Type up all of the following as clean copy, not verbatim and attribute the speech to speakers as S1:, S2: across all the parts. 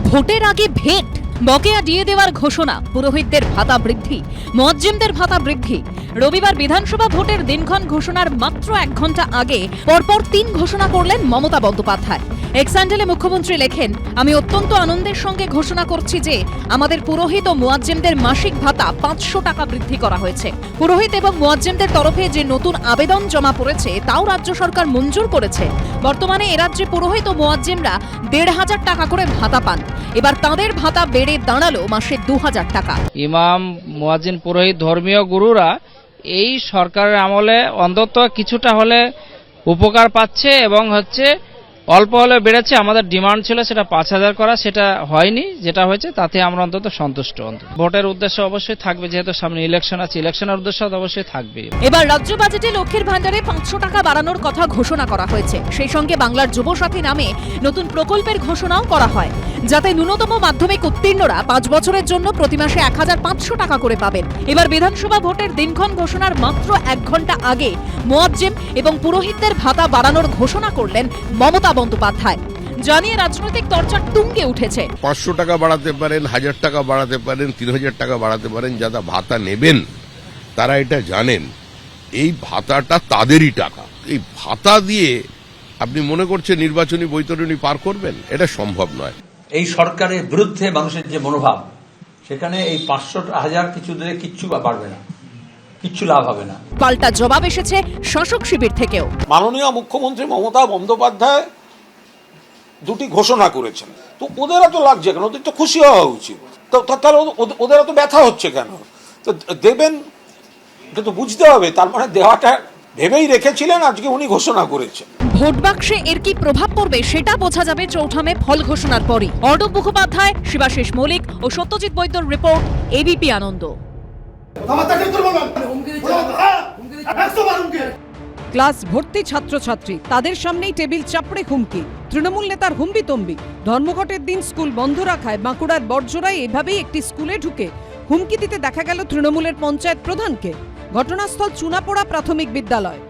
S1: ভোটের আগে ভেট, বকেয়া দিয়ে দেওয়ার ঘোষণা, পুরোহিতদের ভাতা বৃদ্ধি, মুয়াজ্জিমদের ভাতা বৃদ্ধি। রবিবার বিধানসভা ভোটের দিনক্ষণ ঘোষণার মাত্র 1 ঘন্টা আগে পরপর 3 ঘোষণা করলেন মমতা বন্দ্যোপাধ্যায়। এক স্যান্ডেলে মুখ্যমন্ত্রী লেখেন, আমি অত্যন্ত আনন্দের সঙ্গে ঘোষণা করছি যে আমাদের পুরোহিত ও মুয়াজ্জিমদের মাসিক ভাতা 500 টাকা বৃদ্ধি করা হয়েছে। পুরোহিত এবং মুয়াজ্জিমদের তরফে যে নতুন আবেদন জমা পড়েছে তাও রাজ্য সরকার মঞ্জুর করেছে। বর্তমানে এ রাজ্যে পুরোহিত ও মুয়াজ্জিমরা 1,500 টাকা করে ভাতা পান। এবার তাঁদের ভাতা বেড়ে দাঁড়ালো মাসে 2,000 টাকা।
S2: ইমাম, মুয়াজ্জিন, পুরোহিত, ধর্মীয় গুরুরা এই সরকারের আমলে অন্তত কিছুটা হলে উপকার পাচ্ছে এবং অল্প হলে বেড়েছে। আমাদের ডিমান্ড ছিল সেটা 5,000 করা, সেটা হয়নি। যেটা হয়েছে তাতে আমরা অন্তত সন্তুষ্ট। ভোটের উদ্দেশ্য অবশ্যই থাকবে, যেহেতু সামনে ইলেকশন আছে, ইলেকশনের উদ্দেশ্য অবশ্যই থাকবে।
S1: এবার রাজ্য বাজেটে লক্ষ্মীর ভান্ডারে 500 টাকা বাড়ানোর কথা ঘোষণা করা হয়েছে। সেই সঙ্গে বাংলার যুবসাথী নামে নতুন প্রকল্পের ঘোষণাও করা হয়, যাতে ন্যূনতম মাধ্যমিক উত্তীর্ণরা 5 বছরের জন্য প্রতি মাসে 1,500 টাকা করে পাবেন। এবার বিধানসভা ভোটের দিনক্ষণ ঘোষণার মাত্র 1 ঘন্টা আগে মুয়াজ্জিম এবং পুরোহিতদের ভাতা বাড়ানোর ঘোষণা করলেন মমতা বন্দ্যোপাধ্যায়। জানিয়ে রাজনৈতিক চর্চা তুঙ্গে উঠেছে।
S3: 500 টাকা বাড়াতে পারেন, 1,000 টাকা বাড়াতে পারেন, 3,000 টাকা বাড়াতে পারেন। যারা ভাতা নেবেন তারা এটা জানেন, এই ভাতাটা তাদেরই টাকা। এই ভাতা দিয়ে আপনি মনে করছেন নির্বাচনী বৈতরণী পার করবেন? এটা সম্ভব নয়।
S4: এই সরকারের বিরুদ্ধে মানুষের যে মনোভাব, সেখানে এই 500-1,000 কিছু দিলে কিচ্ছু বাড়বে না, কিচ্ছু লাভ হবে না।
S1: পাল্টা জবাব এসেছে শাসক শিবির থেকেও।
S5: মাননীয় মুখ্যমন্ত্রী মমতা বন্দ্যোপাধ্যায় 2টি ঘোষণা করেছেন, তো ওদের এত লাগছে কেন? ওদের তো খুশি হওয়া উচিত। তো তাহলে ওদের এত ব্যথা হচ্ছে কেন? তো দেবেন, এটা তো বুঝতে হবে। তার মানে দেওয়াটা ভেবেই রেখেছিলেন, আজকে উনি ঘোষণা করেছেন।
S1: ভোট বাক্সে এর কি প্রভাব পড়বে সেটা বোঝা যাবে 4 মে ফল ঘোষণার পরই। অর্ণব মুখোপাধ্যায়, শিবাশিস মৌলিক ও সত্যজিৎ বৈদ্যর রিপোর্ট, এবিপি আনন্দ।
S6: ক্লাস ভর্তি ছাত্রছাত্রী, তাদের সামনেই টেবিল চাপড়ে হুমকি, তৃণমূল নেতার হুম্বিতম্বি। ধর্মঘটের দিন স্কুল বন্ধ রাখায় বাঁকুড়ার বড়জোড়ায় এভাবেই একটি স্কুলে ঢুকে হুমকি দিতে দেখা গেল তৃণমূলের পঞ্চায়েত প্রধানকে। ঘটনাস্থল চুনাপোড়া প্রাথমিক বিদ্যালয়।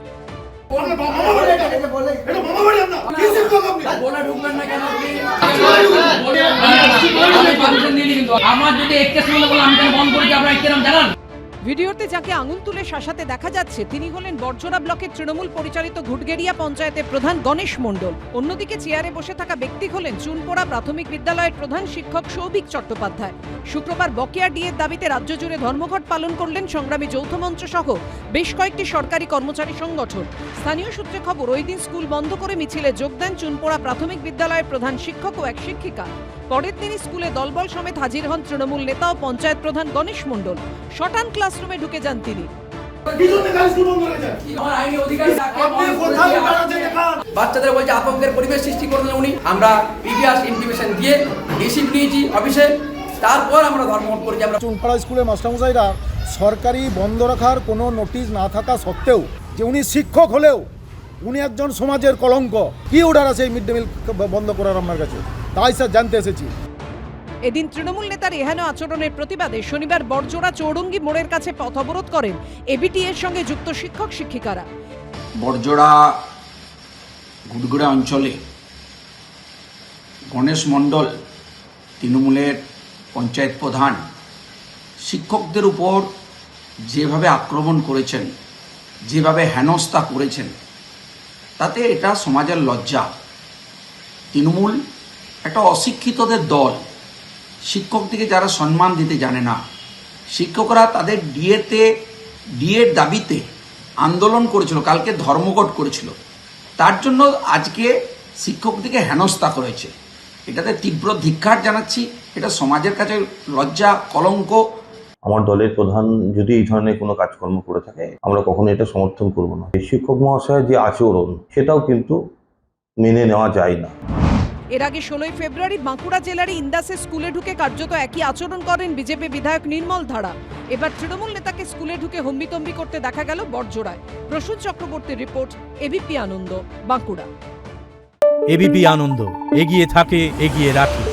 S6: ভিডিওতে যাকে আঙুল তুলে শাসাতে দেখা যাচ্ছে তিনি হলেন বড়জোড়া ব্লকের তৃণমূল পরিচালিত ঘুটগেরিয়া পঞ্চায়েতের প্রধান গণেশ মণ্ডল। অন্যদিকে চেয়ারে বসে থাকা ব্যক্তি হলেন চুনপোড়া প্রাথমিক বিদ্যালয়ের প্রধান শিক্ষক সৌভিক চট্টোপাধ্যায়। শুক্রবার বকেয়া ডিএর দাবিতে রাজ্য জুড়ে ধর্মঘট পালন করলেন সংগ্রামী যৌথ মঞ্চ সহ বেশ কয়েকটি সরকারি কর্মচারী সংগঠন। স্থানীয় সূত্রে খবর, ওই দিন স্কুল বন্ধ করে মিছিলে যোগ দেন চুনপোড়া প্রাথমিক বিদ্যালয়ের প্রধান শিক্ষক ও এক শিক্ষিকা। পরের দিনই স্কুলে দলবল সমেত হাজির হন তৃণমূল নেতা ও পঞ্চায়েত প্রধান গণেশ মণ্ডল। শটান ক্লাসরুমে ঢুকে যান তিনি।
S7: বাচ্চাদের বলছে আতঙ্কের পরিবেশ সৃষ্টি করলেন উনি। আমরা প্রিভিয়াস ইনফরমেশন দিয়ে রিসিভ নিয়েছি অফিসে, তারপর আমরা ধর্মঘট করেছি। আমরা
S8: চুনপাড়া স্কুলের মাস্টারমশাইরা সরকারি বন্ধ রাখার কোনো নোটিশ না থাকা সত্ত্বেও, যে উনি শিক্ষক হলেও উনি একজন সমাজের কলঙ্ক। কি অর্ডার আছে এই মিড ডে মিল বন্ধ করার আপনার কাছে? তাই স্যার জানতে এসেছি।
S6: এদিন তৃণমূল নেতার এহেন আচরণের প্রতিবাদে শনিবার বড়জোড়া চৌরঙ্গি মোড়ের কাছে পথ অবরোধ করেন এবিটি এর সঙ্গে যুক্ত শিক্ষক শিক্ষিকারা।
S9: বড়জোড়া ঘুটগড়া অঞ্চলে গণেশ মণ্ডল, তৃণমূলের পঞ্চায়েত প্রধান, শিক্ষকদের উপর যেভাবে আক্রমণ করেছেন, যেভাবে হেনস্থা করেছেন, তাতে এটা সমাজের লজ্জা। তৃণমূল একটা অশিক্ষিতদের দল, শিক্ষকদেরকে যারা সম্মান দিতে জানে না। শিক্ষকরা তাদের ডিএর দাবিতে আন্দোলন করেছিল, কালকে ধর্মঘট করেছিল। তার জন্য আজকে শিক্ষকদেরকে হেনস্থা করেছে। এটাতে তীব্র ধিক্কার জানাচ্ছি। এটা সমাজের কাছে লজ্জা, কলঙ্ক।
S10: আমার দলের প্রধান যদি এই ধরনের কোনো কাজকর্ম করে থাকে, আমরা কখনো এটা সমর্থন করব না। শিক্ষক মহাশয়ের যে আচরণ, সেটাও কিন্তু মেনে নেওয়া যায় না।
S6: এর আগে 16 ফেব্রুয়ারি বাঁকুড়া জেলার ইন্দাসে স্কুলে ঢুকে কার্যত একই আচরণ করেন বিজেপি বিধায়ক নির্মল ধারা। এবার তৃণমূল নেতাকে স্কুলে ঢুকে হম্বিতম্বি করতে দেখা গেল বড়জোড়ায়। প্রসূন চক্রবর্তীর রিপোর্ট, এবিপি আনন্দ, বাঁকুড়া।
S11: এবিপি আনন্দ, এগিয়ে থাকে, এগিয়ে রাখে।